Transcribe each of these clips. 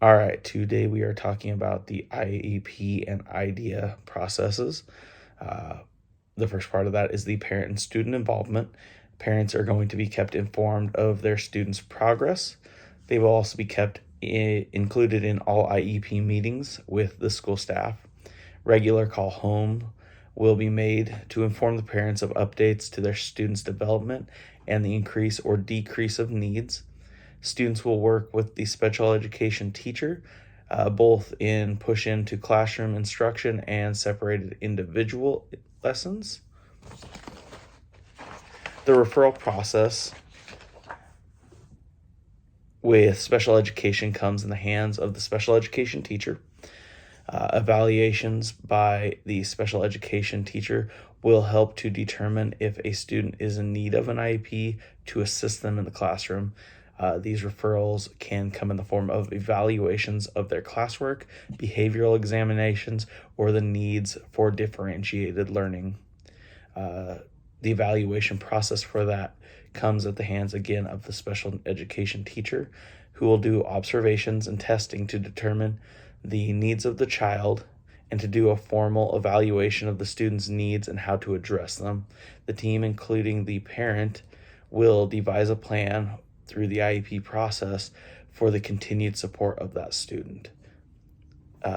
All right, today we are talking about the IEP and IDEA processes. Uh, the first part of that is the parent and student involvement. Parents are going to be kept informed of their students' progress. They will also be kept included in all IEP meetings with the school staff. Regular call home will be made to inform the parents of updates to their students' development and the increase or decrease of needs. Students will work with the special education teacher, both in push into classroom instruction and separated individual lessons. The referral process with special education comes in the hands of the special education teacher. Evaluations by the special education teacher will help to determine if a student is in need of an IEP to assist them in the classroom. These referrals can come in the form of evaluations of their classwork, behavioral examinations, or the needs for differentiated learning. The evaluation process for that comes at the hands again of the special education teacher, who will do observations and testing to determine the needs of the child and to do a formal evaluation of the student's needs and how to address them. The team, including the parent, will devise a plan through the IEP process for the continued support of that student.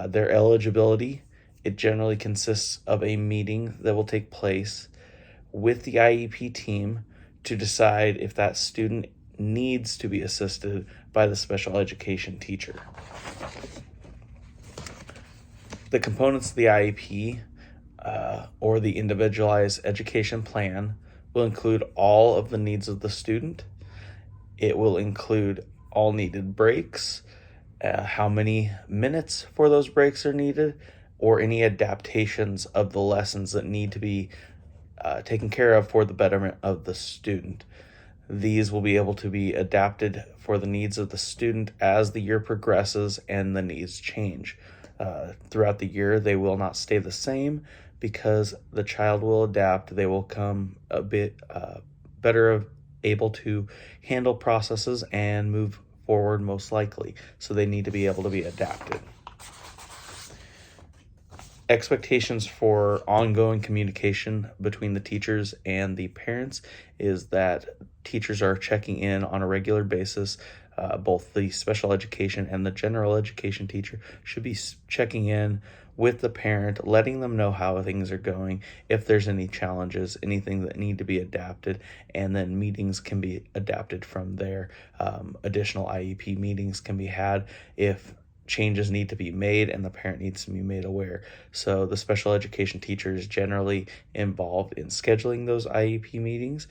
Their eligibility, it generally consists of a meeting that will take place with the IEP team to decide if that student needs to be assisted by the special education teacher. The components of the IEP or the individualized education plan will include all of the needs of the student. It will include all needed breaks, how many minutes for those breaks are needed, or any adaptations of the lessons that need to be taken care of for the betterment of the student. These will be able to be adapted for the needs of the student as the year progresses and the needs change. Throughout the year, they will not stay the same because the child will adapt. They will come a bit better able to handle processes and move forward most likely. So they need to be able to be adapted. Expectations for ongoing communication between the teachers and the parents is that teachers are checking in on a regular basis. Both the special education and the general education teacher should be checking in with the parent, letting them know how things are going, if there's any challenges, anything that need to be adapted, and then meetings can be adapted from there. Additional IEP meetings can be had if changes need to be made and the parent needs to be made aware. So the special education teacher is generally involved in scheduling those IEP meetings.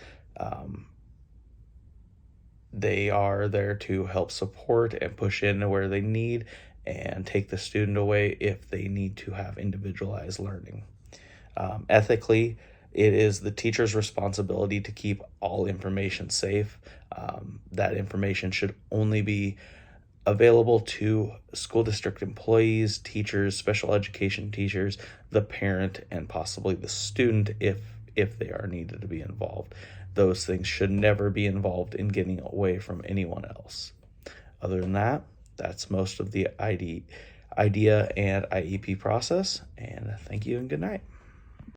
They are there to help support and push in where they need and take the student away if they need to have individualized learning. Ethically, it is the teacher's responsibility to keep all information safe. That information should only be available to school district employees, teachers, special education teachers, the parent, and possibly the student if they are needed to be involved. Those things should never be involved in getting away from anyone else. Other than that, that's most of the IDEA and IEP process. And thank you and good night.